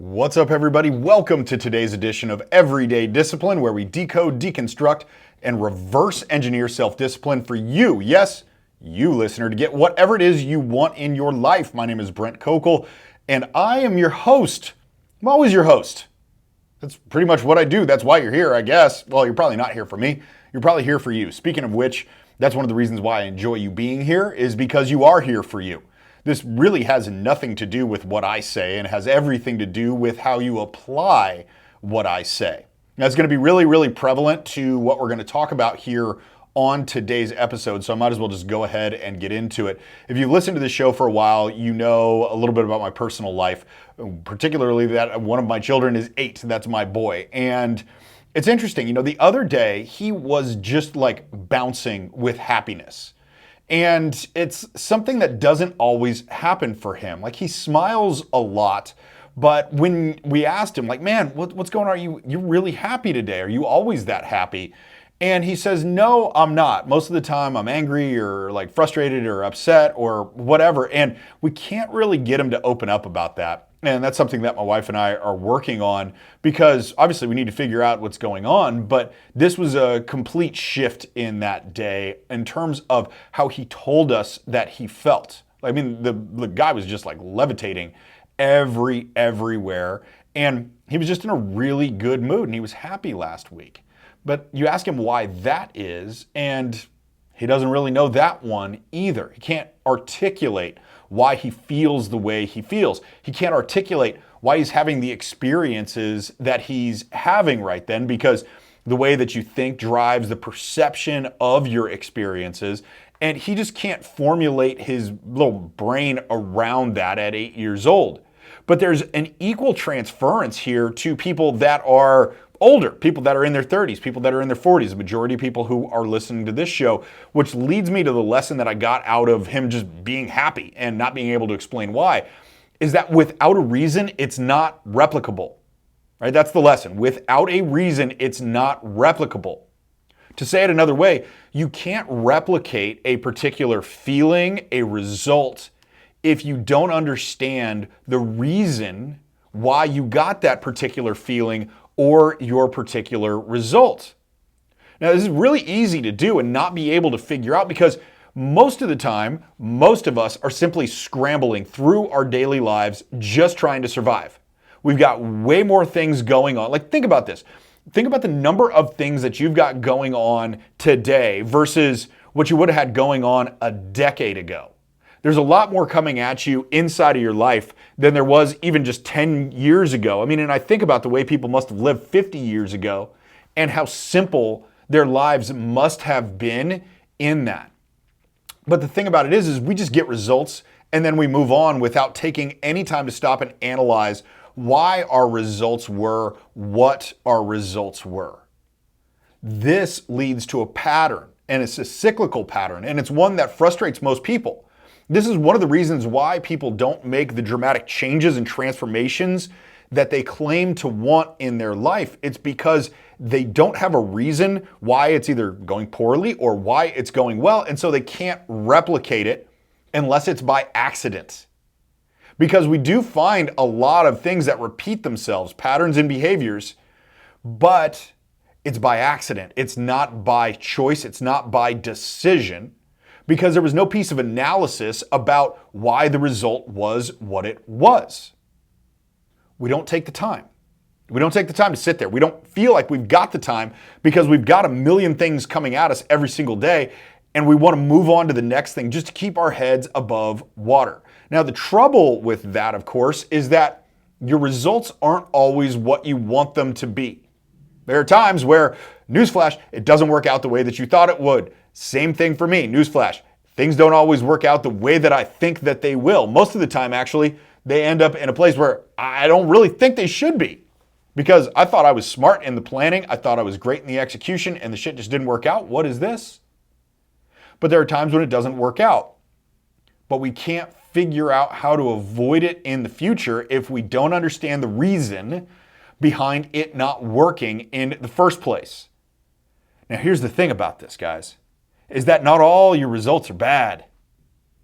What's up, everybody? Welcome to today's edition of Everyday Discipline, where we decode, deconstruct, and reverse engineer self-discipline for you, yes, you listener, to get whatever it is you want in your life. My name is Brent Kokel, and I am your host. I'm always your host. That's pretty much what I do. That's why you're here, I guess. Well, you're probably not here for me. You're probably here for you. Speaking of which, that's one of the reasons why I enjoy you being here, is because you are here for you. This really has nothing to do with what I say and has everything to do with how you apply what I say. Now, it's going to be really, really prevalent to what we're going to talk about here on today's episode, so I might as well just go ahead and get into it. If you've listened to this show for a while, you know a little bit about my personal life, particularly that one of my children is 8. That's my boy. And it's interesting, the other day he was just like bouncing with happiness. And it's something that doesn't always happen for him. Like, he smiles a lot, but when we asked him, like, man, what's going on? You're really happy today? Are you always that happy? And he says, no, I'm not. Most of the time I'm angry or like frustrated or upset or whatever. And we can't really get him to open up about that. And that's something that my wife and I are working on, because obviously we need to figure out what's going on. But this was a complete shift in that day in terms of how he told us that he felt. I mean, the guy was just like levitating everywhere. And he was just in a really good mood and he was happy last week. But you ask him why that is, and he doesn't really know that one either. He can't articulate why he feels the way he feels. He can't articulate why he's having the experiences that he's having right then, because the way that you think drives the perception of your experiences, and he just can't formulate his little brain around that at 8 years old. But there's an equal transference here to people that are older, people that are in their 30s, people that are in their 40s, the majority of people who are listening to this show, which leads me to the lesson that I got out of him just being happy and not being able to explain why, is that without a reason, it's not replicable, right? That's the lesson. Without a reason, it's not replicable. To say it another way, you can't replicate a particular feeling, a result, if you don't understand the reason why you got that particular feeling or your particular result. Now, this is really easy to do and not be able to figure out, because most of the time, most of us are simply scrambling through our daily lives just trying to survive. We've got way more things going on. Like, think about this. Think about the number of things that you've got going on today versus what you would have had going on a decade ago. There's a lot more coming at you inside of your life than there was even just 10 years ago. I mean, and I think about the way people must have lived 50 years ago and how simple their lives must have been in that. But the thing about it is we just get results and then we move on without taking any time to stop and analyze why our results were what our results were. This leads to a pattern, and it's a cyclical pattern, and it's one that frustrates most people. This is one of the reasons why people don't make the dramatic changes and transformations that they claim to want in their life. It's because they don't have a reason why it's either going poorly or why it's going well, and so they can't replicate it unless it's by accident. Because we do find a lot of things that repeat themselves, patterns and behaviors, but it's by accident. It's not by choice. It's not by decision. Because there was no piece of analysis about why the result was what it was. We don't take the time. We don't take the time to sit there. We don't feel like we've got the time because we've got a million things coming at us every single day, and we want to move on to the next thing just to keep our heads above water. Now, the trouble with that, of course, is that your results aren't always what you want them to be. There are times where, newsflash, it doesn't work out the way that you thought it would. Same thing for me, newsflash. Things don't always work out the way that I think that they will. Most of the time, actually, they end up in a place where I don't really think they should be. Because I thought I was smart in the planning, I thought I was great in the execution, and the shit just didn't work out. What is this? But there are times when it doesn't work out. But we can't figure out how to avoid it in the future if we don't understand the reason behind it not working in the first place. Now, here's the thing about this, guys, is that not all your results are bad.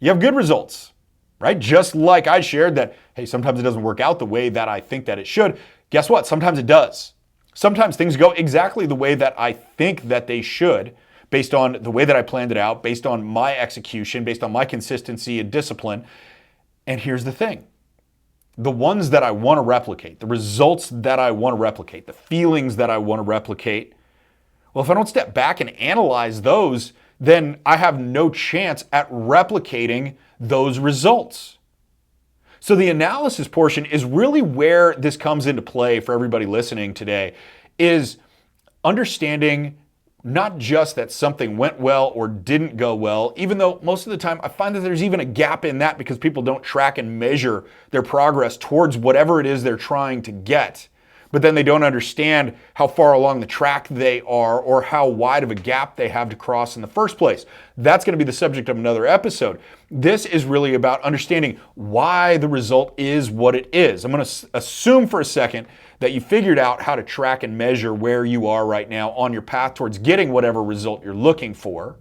You have good results. right? Just like I shared that, hey, sometimes it doesn't work out the way that I think that it should. Guess what? Sometimes it does. Sometimes things go exactly the way that I think that they should, based on the way that I planned it out, based on my execution, based on my consistency and discipline. And here's the thing. The ones that I want to replicate, the results that I want to replicate, the feelings that I want to replicate, well, if I don't step back and analyze those, then I have no chance at replicating those results. So the analysis portion is really where this comes into play for everybody listening today, is understanding not just that something went well or didn't go well, even though most of the time I find that there's even a gap in that because people don't track and measure their progress towards whatever it is they're trying to get. But then they don't understand how far along the track they are or how wide of a gap they have to cross in the first place. That's going to be the subject of another episode. This is really about understanding why the result is what it is. I'm going to assume for a second that you figured out how to track and measure where you are right now on your path towards getting whatever result you're looking for.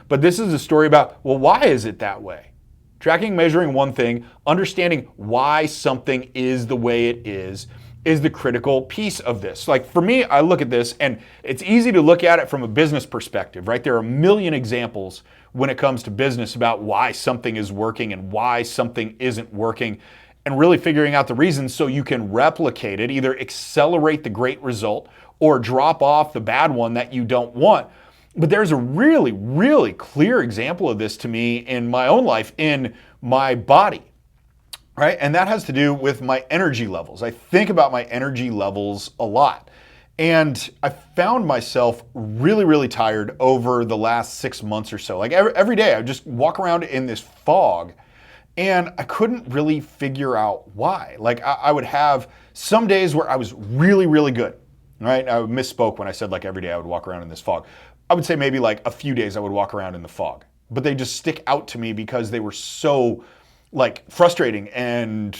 But this is a story about, well, why is it that way? Tracking, measuring one thing, understanding why something is the way it is the critical piece of this. Like for me, I look at this and it's easy to look at it from a business perspective, right? There are a million examples when it comes to business about why something is working and why something isn't working, and really figuring out the reasons so you can replicate it, either accelerate the great result or drop off the bad one that you don't want. But there's a really, really clear example of this to me in my own life, in my body. Right? And that has to do with my energy levels. I think about my energy levels a lot. And I found myself really, really tired over the last 6 months or so. Like every day I would just walk around in this fog and I couldn't really figure out why. Like I would have some days where I was really, really good. Right? I misspoke when I said like every day I would walk around in this fog. I would say maybe like a few days I would walk around in the fog. But they just stick out to me because they were so like frustrating and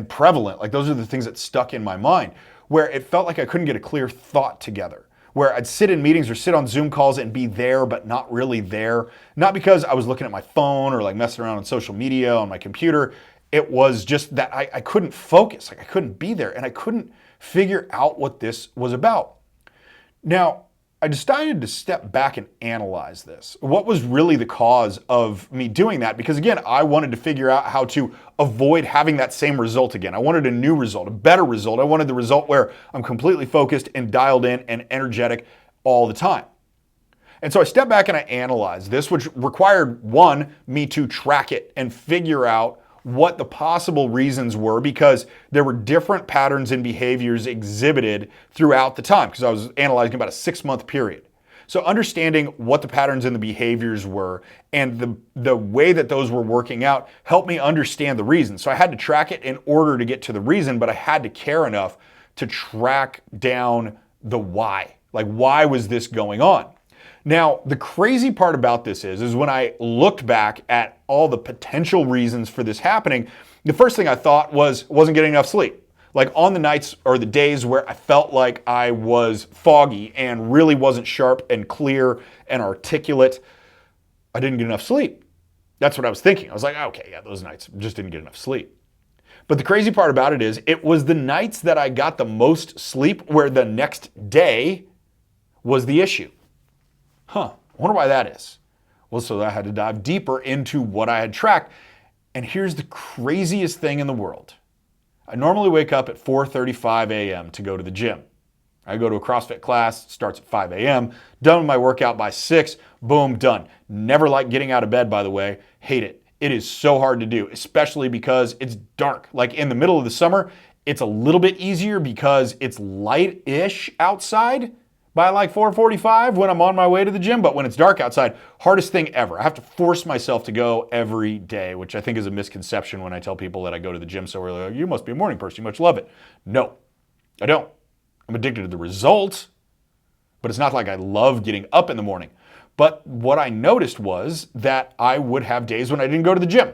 prevalent. Like those are the things that stuck in my mind, where it felt like I couldn't get a clear thought together, where I'd sit in meetings or sit on Zoom calls and be there, but not really there. Not because I was looking at my phone or like messing around on social media on my computer. It was just that I couldn't focus, like I couldn't be there and I couldn't figure out what this was about. Now, I decided to step back and analyze this. What was really the cause of me doing that? Because again, I wanted to figure out how to avoid having that same result again. I wanted a new result, a better result. I wanted the result where I'm completely focused and dialed in and energetic all the time. And so I stepped back and I analyzed this, which required, one, me to track it and figure out what the possible reasons were, because there were different patterns and behaviors exhibited throughout the time, because I was analyzing about a 6-month period. So understanding what the patterns and the behaviors were and the way that those were working out helped me understand the reason. So I had to track it in order to get to the reason, but I had to care enough to track down the why. Like, why was this going on? Now, the crazy part about this is when I looked back at all the potential reasons for this happening, the first thing I thought was wasn't getting enough sleep. Like on the nights or the days where I felt like I was foggy and really wasn't sharp and clear and articulate, I didn't get enough sleep. That's what I was thinking. I was like, okay, yeah, those nights just didn't get enough sleep. But the crazy part about it is it was the nights that I got the most sleep where the next day was the issue. I wonder why that is. Well, so I had to dive deeper into what I had tracked. And here's the craziest thing in the world. I normally wake up at 4:35 a.m. to go to the gym. I go to a CrossFit class, starts at 5 a.m., done with my workout by 6, boom, done. Never like getting out of bed, by the way. Hate it. It is so hard to do, especially because it's dark. Like in the middle of the summer, it's a little bit easier because it's light-ish outside by like 4:45 when I'm on my way to the gym. But when it's dark outside, hardest thing ever. I have to force myself to go every day, which I think is a misconception when I tell people that I go to the gym so early. Like, you must be a morning person. You must love it. No, I don't. I'm addicted to the results, but it's not like I love getting up in the morning. But what I noticed was that I would have days when I didn't go to the gym.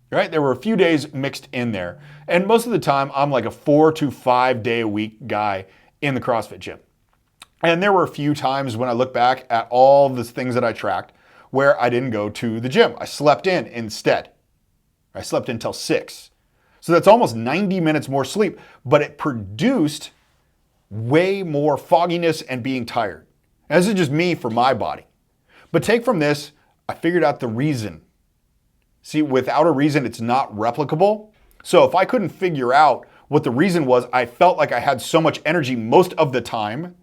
Right? There were a few days mixed in there. And most of the time, I'm like a 4 to 5 day a week guy in the CrossFit gym. And there were a few times when I look back at all the things that I tracked where I didn't go to the gym. I slept in instead. I slept until 6. So that's almost 90 minutes more sleep, but it produced way more fogginess and being tired. Now, this is just me for my body. But take from this, I figured out the reason. See, without a reason, it's not replicable. So if I couldn't figure out what the reason was, I felt like I had so much energy most of the time,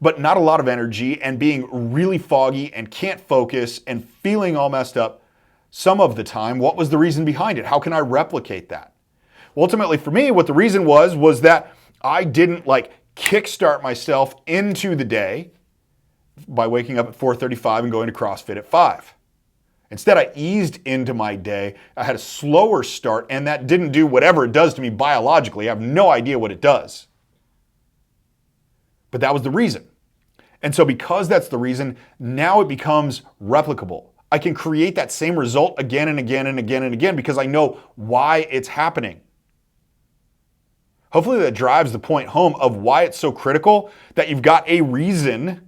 but not a lot of energy, and being really foggy and can't focus and feeling all messed up some of the time. What was the reason behind it? How can I replicate that? Well, ultimately for me, what the reason was that I didn't kickstart myself into the day by waking up at 4:35 and going to CrossFit at 5. Instead, I eased into my day. I had a slower start, and that didn't do whatever it does to me biologically. I have no idea what it does. But that was the reason. And so because that's the reason, now it becomes replicable. I can create that same result again and again and again and again because I know why it's happening. Hopefully that drives the point home of why it's so critical that you've got a reason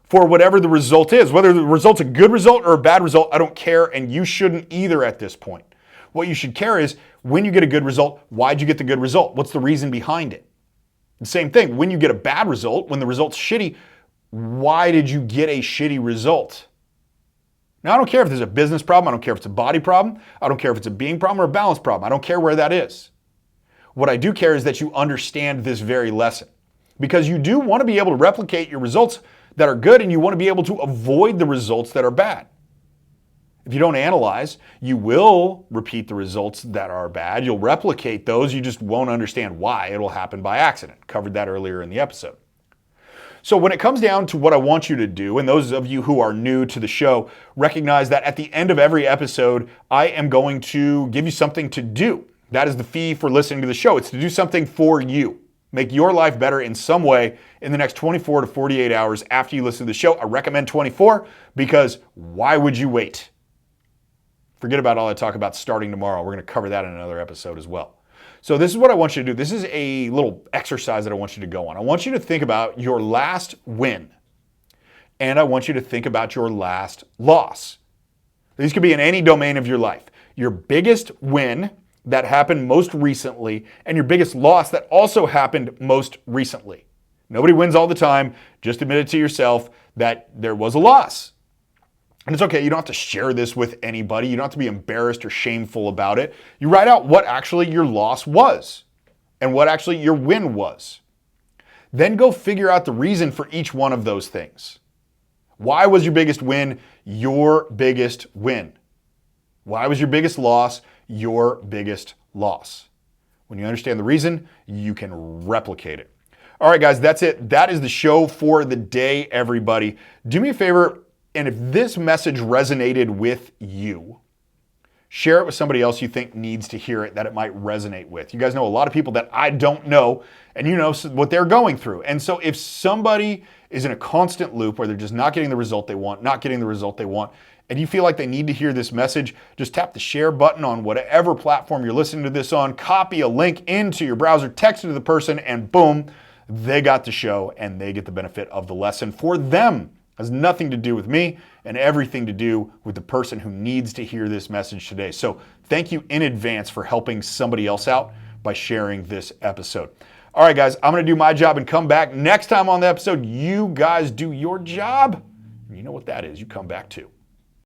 for whatever the result is. Whether the result's a good result or a bad result, I don't care, and you shouldn't either at this point. What you should care is when you get a good result, why'd you get the good result? What's the reason behind it? The same thing, when you get a bad result, when the result's shitty, why did you get a shitty result? Now, I don't care if there's a business problem, I don't care if it's a body problem, I don't care if it's a being problem or a balance problem, I don't care where that is. What I do care is that you understand this very lesson, because you do want to be able to replicate your results that are good, and you want to be able to avoid the results that are bad. If you don't analyze, you will repeat the results that are bad. You'll replicate those. You just won't understand why. It'll happen by accident. Covered that earlier in the episode. So when it comes down to what I want you to do, and those of you who are new to the show, recognize that at the end of every episode, I am going to give you something to do. That is the fee for listening to the show. It's to do something for you. Make your life better in some way in the next 24 to 48 hours after you listen to the show. I recommend 24 because why would you wait? Forget about all I talk about starting tomorrow. We're going to cover that in another episode as well. So this is what I want you to do. This is a little exercise that I want you to go on. I want you to think about your last win, and I want you to think about your last loss. These could be in any domain of your life. Your biggest win that happened most recently, and your biggest loss that also happened most recently. Nobody wins all the time. Just admit it to yourself that there was a loss. And it's okay, you don't have to share this with anybody. You don't have to be embarrassed or shameful about it. You write out what actually your loss was and what actually your win was. Then go figure out the reason for each one of those things. Why was your biggest win your biggest win? Why was your biggest loss your biggest loss? When you understand the reason, you can replicate it. All right, guys, that's it. That is the show for the day, everybody. Do me a favor, and if this message resonated with you, share it with somebody else you think needs to hear it, that it might resonate with. You guys know a lot of people that I don't know, and you know what they're going through. And so if somebody is in a constant loop where they're just not getting the result they want, and you feel like they need to hear this message, just tap the share button on whatever platform you're listening to this on, copy a link into your browser, text it to the person, and boom, they got the show and they get the benefit of the lesson for them. It has nothing to do with me and everything to do with the person who needs to hear this message today. So thank you in advance for helping somebody else out by sharing this episode. All right, guys, I'm going to do my job and come back next time on the episode. You guys do your job. You know what that is. You come back too.